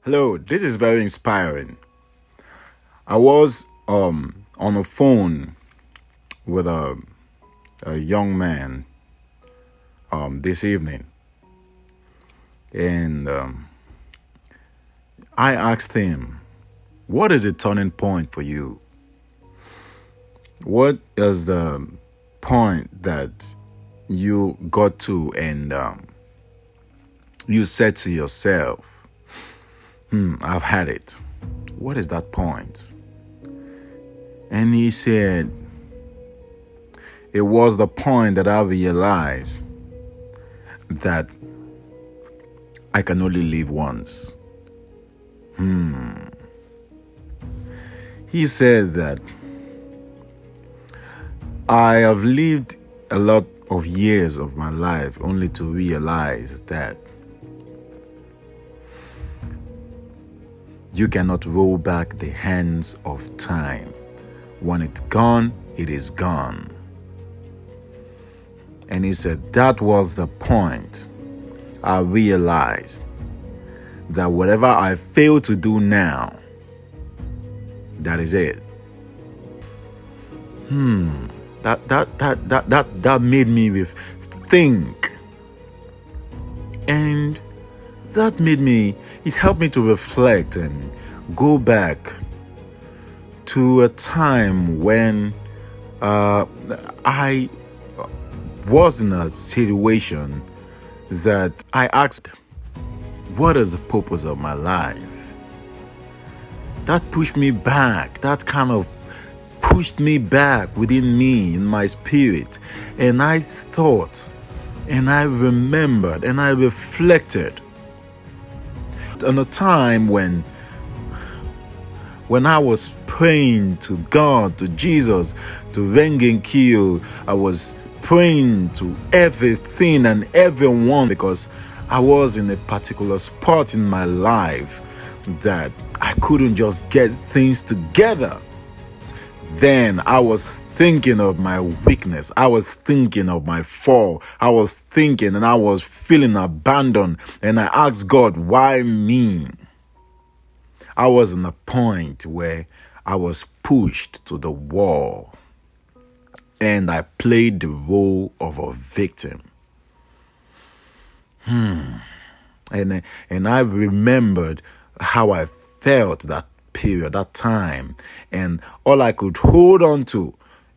Hello, this is very inspiring. I was on the phone with a young man this evening, and I asked him, "What is a turning point for you? What is the point that you got to and you said to yourself, I've had it. What is that point?" And he said, it was the point that I realized that I can only live once. He said that I have lived a lot of years of my life only to realize that you cannot roll back the hands of time. When it's gone, it is gone. And he said that was the point. I realized that whatever I fail to do now, that is it. That made me think. And that made me, it helped me to reflect and go back to a time when I was in a situation that I asked, what is the purpose of my life? That pushed me back. That kind of pushed me back within me, in my spirit. And I thought, and I remembered, and I reflected on a time when I was praying to God, to Jesus, to Rengen Kyo. I was praying to everything and everyone because I was in a particular spot in my life that I couldn't just get things together. Then I was thinking of my weakness. I was thinking of my fall. I was thinking and I was feeling abandoned. And I asked God, why me? I was in a point where I was pushed to the wall. And I played the role of a victim. And I remembered how I felt that period, that time. And all I could hold on to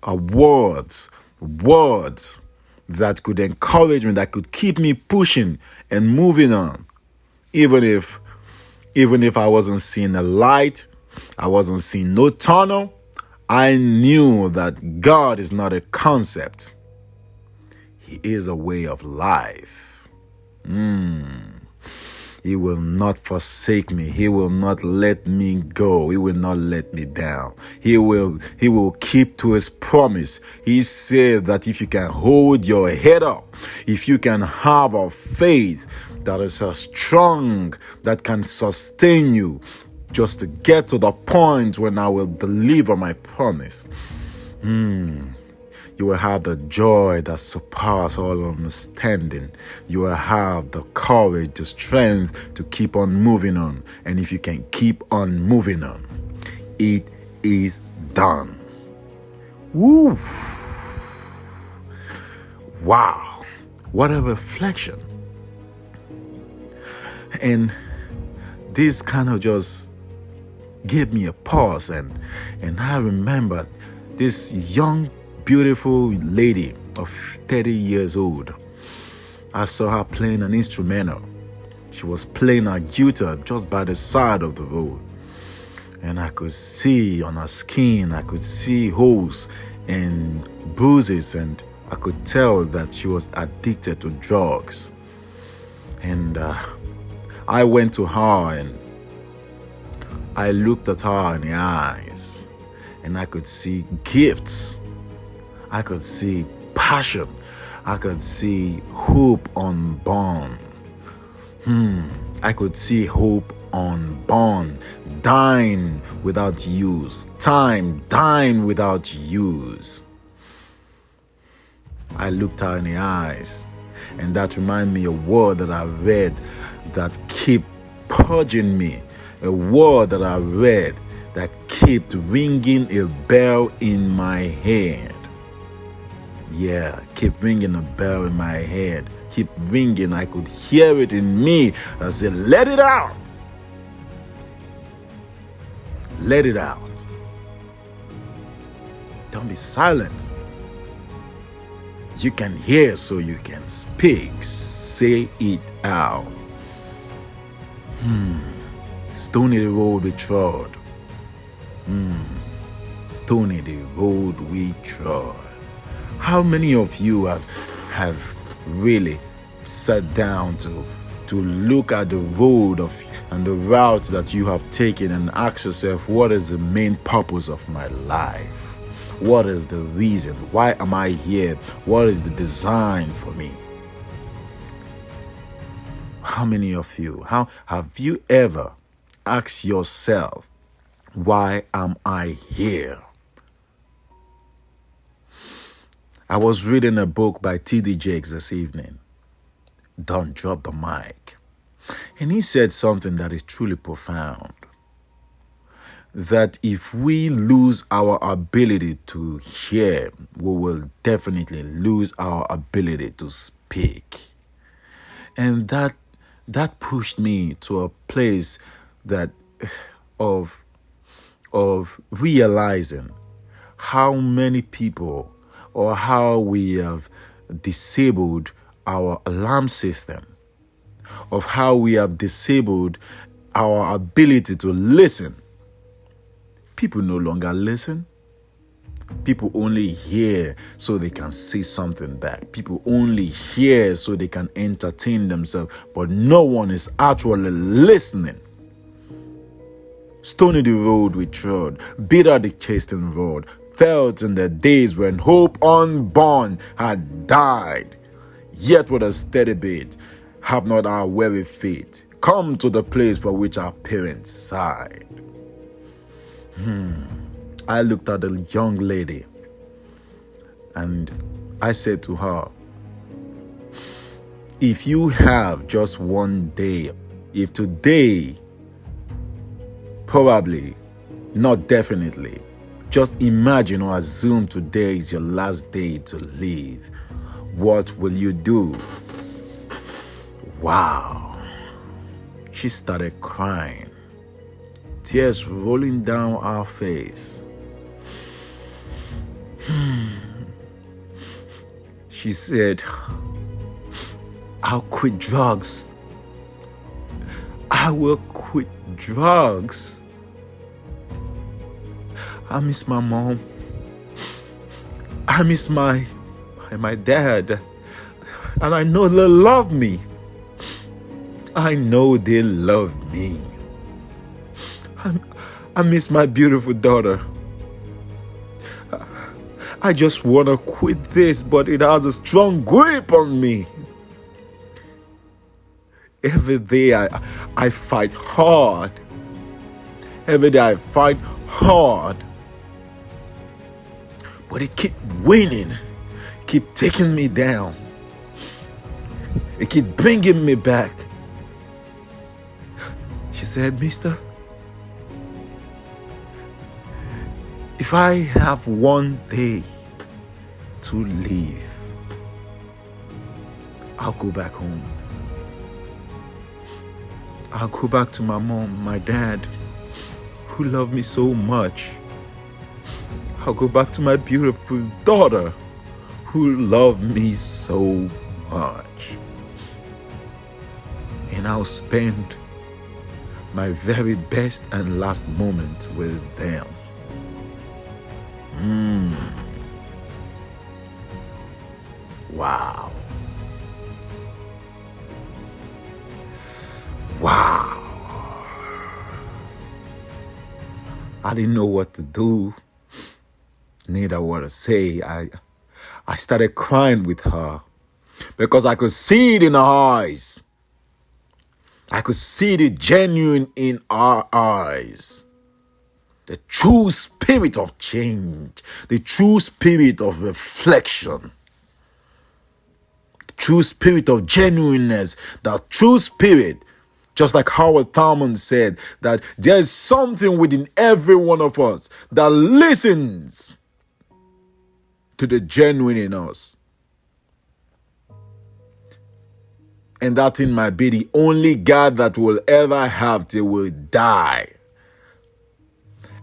are words that could encourage me, that could keep me pushing and moving on. Even if I wasn't seeing a light, I wasn't seeing no tunnel, I knew that God is not a concept. He is a way of life. He will not forsake me. He will not let me go. He will not let me down. He will keep to his promise. He said that if you can hold your head up, if you can have a faith that is so strong, that can sustain you, just to get to the point when I will deliver my promise. You will have the joy that surpasses all understanding. You will have the courage, the strength to keep on moving on. And if you can keep on moving on, it is done. Woo! Wow! What a reflection. And this kind of just gave me a pause, and I remember this young, beautiful lady of 30 years old. I saw her playing an instrumental. She was playing a guitar just by the side of the road. And I could see on her skin, I could see holes and bruises, and I could tell that she was addicted to drugs. And I went to her and I looked at her in the eyes, and I could see gifts. I could see passion. I could see hope unborn. I could see hope unborn. Dying without use. Time dying without use. I looked her in the eyes, and that reminded me of a word that I read that keep purging me a word that I read that kept ringing a bell in my head. Yeah, keep ringing a bell in my head. Keep ringing. I could hear it in me. I said, let it out. Let it out. Don't be silent. You can hear, so you can speak. Say it out. Stony the road we trod. Stony the road we trod. How many of you have really sat down to look at the road and the route that you have taken and ask yourself, what is the main purpose of my life? What is the reason? Why am I here? What is the design for me? How many of you, how have you ever asked yourself, why am I here? I was reading a book by T.D. Jakes this evening. Don't drop the mic. And he said something that is truly profound. That if we lose our ability to hear, we will definitely lose our ability to speak. And that pushed me to a place that of realizing how many people or how we have disabled our alarm system, of how we have disabled our ability to listen. People no longer listen. People only hear so they can say something back. People only hear so they can entertain themselves, but no one is actually listening. Stony the road we trod, bitter the chastened road, felt in the days when hope unborn had died. Yet with a steady beat, have not our weary feet come to the place for which our parents sighed. I looked at the young lady and I said to her, if you have just one day, if today, probably, not definitely, just imagine or assume today is your last day to live, what will you do? Wow. She started crying, tears rolling down her face. She said, I'll quit drugs. I will quit drugs. I miss my mom. I miss my dad. And I know they love me. I know they love me. I miss my beautiful daughter. I just want to quit this, but it has a strong grip on me. Every day I fight hard. Every day I fight hard. But it keep winning. It keep taking me down. It keep bringing me back. She said, Mister, if I have one day to live, I'll go back home. I'll go back to my mom, my dad, who loved me so much. I'll go back to my beautiful daughter, who loved me so much. And I'll spend my very best and last moment with them. Wow. Wow. I didn't know what to do, neither what to say. I started crying with her because I could see it in her eyes. I could see the genuine in our eyes. The true spirit of change. The true spirit of reflection. The true spirit of genuineness. The true spirit Just like Howard Thurman said, that there's something within every one of us that listens to the genuine in us. And that thing might be the only God that will ever have till we die.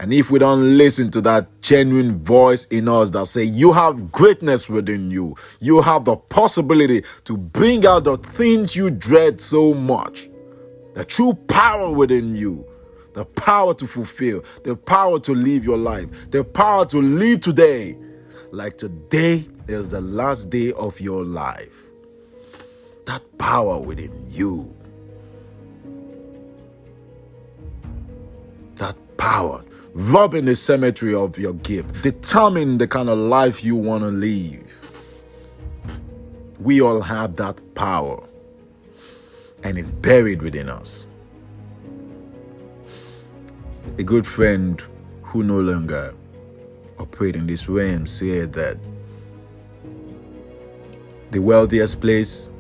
And if we don't listen to that genuine voice in us that say, you have greatness within you, you have the possibility to bring out the things you dread so much, the true power within you, the power to fulfill, the power to live your life, the power to live today. Like today is the last day of your life. That power within you. That power. Rub in the cemetery of your gift. Determine the kind of life you want to live. We all have that power. And it's buried within us. A good friend who no longer operates in this realm said that the wealthiest place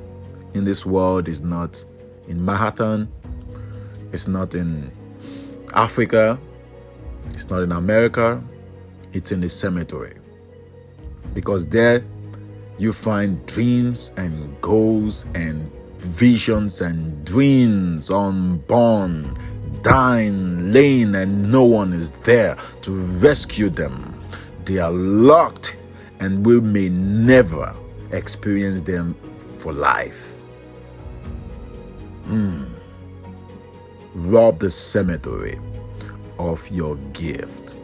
in this world is not in Manhattan, it's not in Africa, it's not in America, it's in the cemetery. Because there you find dreams and goals and visions and dreams unborn, dying, laying, and no one is there to rescue them. They are locked and we may never experience them for life. Rob the cemetery of your gift.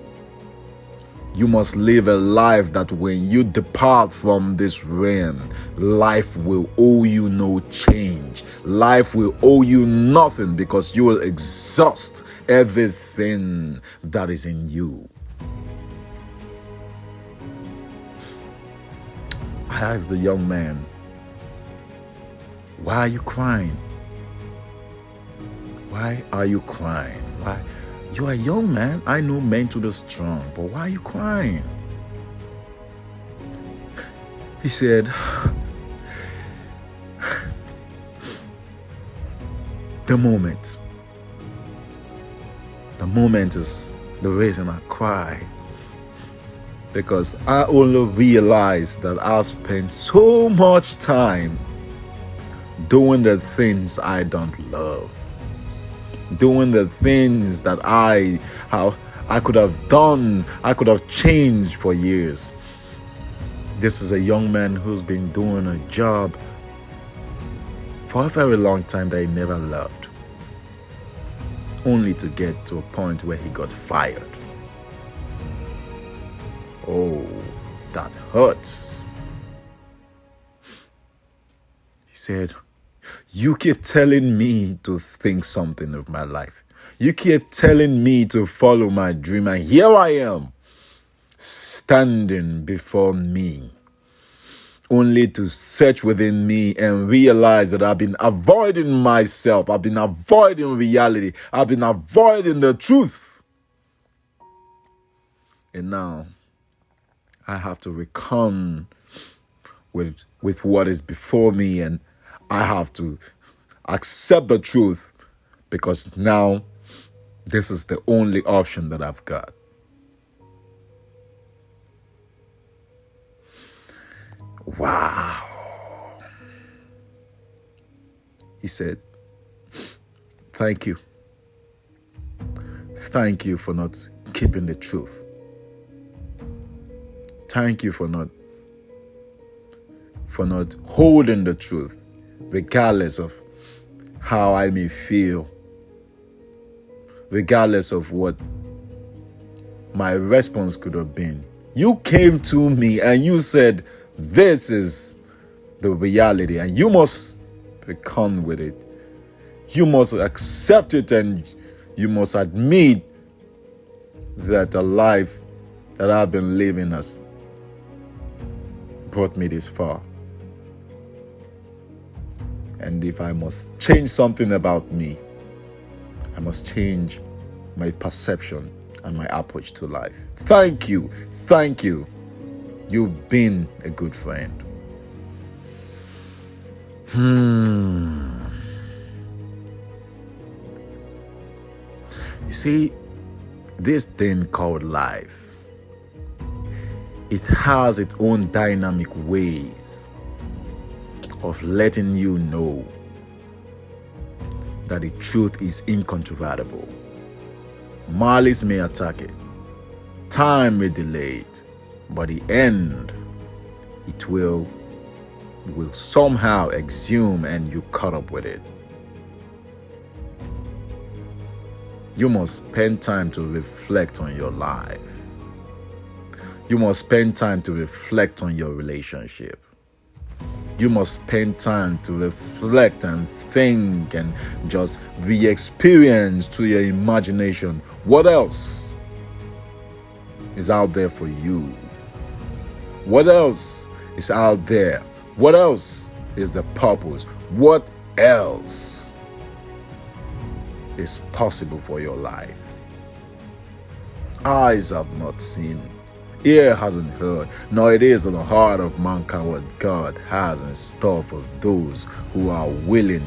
You must live a life that when you depart from this realm, life will owe you no change. Life will owe you nothing because you will exhaust everything that is in you. I asked the young man, why are you crying? Why are you crying? Why? You are a young man. I know men to be strong, but why are you crying? He said, the moment is the reason I cry. Because I only realized that I spent so much time doing the things I don't love. Doing the things that I could have done, I could have changed for years. This is a young man who's been doing a job for a very long time that he never loved, only to get to a point where he got fired. Oh, that hurts. He said, you keep telling me to think something of my life. You keep telling me to follow my dream. And here I am, standing before me, only to search within me and realize that I've been avoiding myself. I've been avoiding reality. I've been avoiding the truth. And now I have to reckon with what is before me, and I have to accept the truth because now this is the only option that I've got. Wow. He said, thank you. Thank you for not keeping the truth. Thank you for not holding the truth, regardless of how I may feel, regardless of what my response could have been. You came to me and you said, this is the reality and you must reckon with it. You must accept it and you must admit that the life that I've been living has brought me this far. And if I must change something about me, I must change my perception and my approach to life. Thank you. Thank you. You've been a good friend. You see, this thing called life, it has its own dynamic ways of letting you know that the truth is incontrovertible. Malice may attack it, time may delay it, but the end, it will somehow exhume and you caught up with it. You must spend time to reflect on your life. You must spend time to reflect on your relationship. You must spend time to reflect and think and just re-experience to your imagination. What else is out there for you? What else is out there? What else is the purpose? What else is possible for your life? Eyes have not seen, ear hasn't heard, nor it is in the heart of mankind what God has in store for those who are willing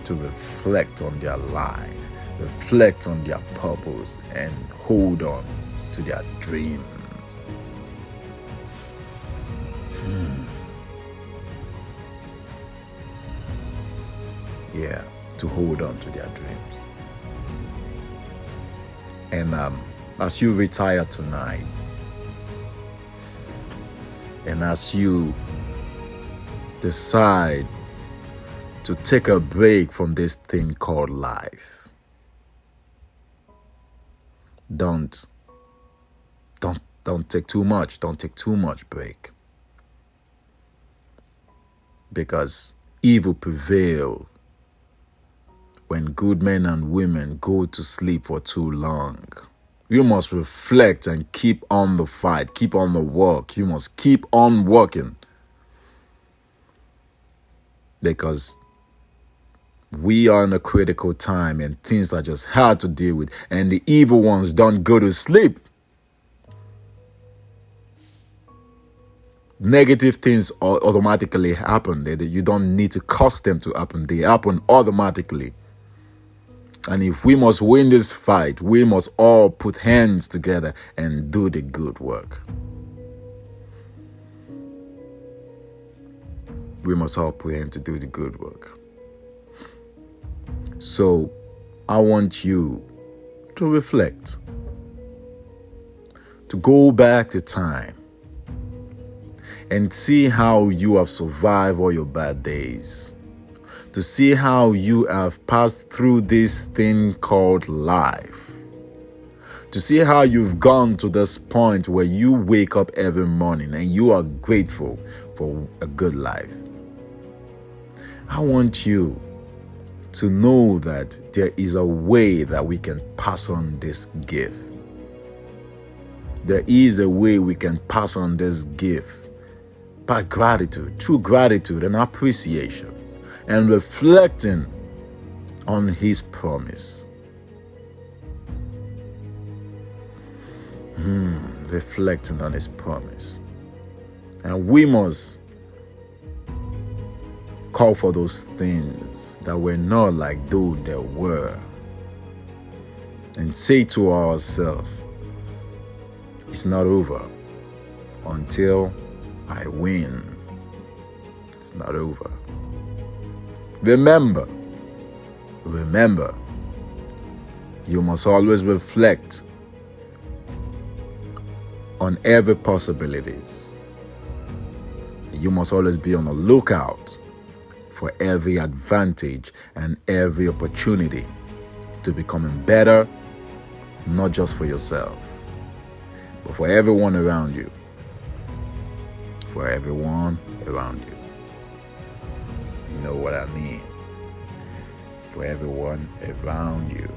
to reflect on their life, reflect on their purpose, and hold on to their dreams. Yeah, to hold on to their dreams. And as you retire tonight, and as you decide to take a break from this thing called life, don't take too much. Don't take too much break, because evil prevails when good men and women go to sleep for too long. You must reflect and keep on the fight, keep on the work. You must keep on working, because we are in a critical time and things are just hard to deal with, and the evil ones don't go to sleep. Negative things automatically happen. You don't need to cause them to happen. They happen automatically. And if we must win this fight, we must all put hands together and do the good work. We must all put hands to do the good work. So I want you to reflect, to go back to time and see how you have survived all your bad days, to see how you have passed through this thing called life, to see how you've gone to this point where you wake up every morning and you are grateful for a good life. I want you to know that there is a way that we can pass on this gift. There is a way we can pass on this gift by gratitude, through gratitude and appreciation, and reflecting on His promise. Reflecting on His promise. And we must call for those things that were not like though they were, and say to ourselves, it's not over until I win. It's not over. Remember, you must always reflect on every possibilities. You must always be on the lookout for every advantage and every opportunity to becoming better, not just for yourself, but for everyone around you. For everyone around you. You know what I mean? For everyone around you.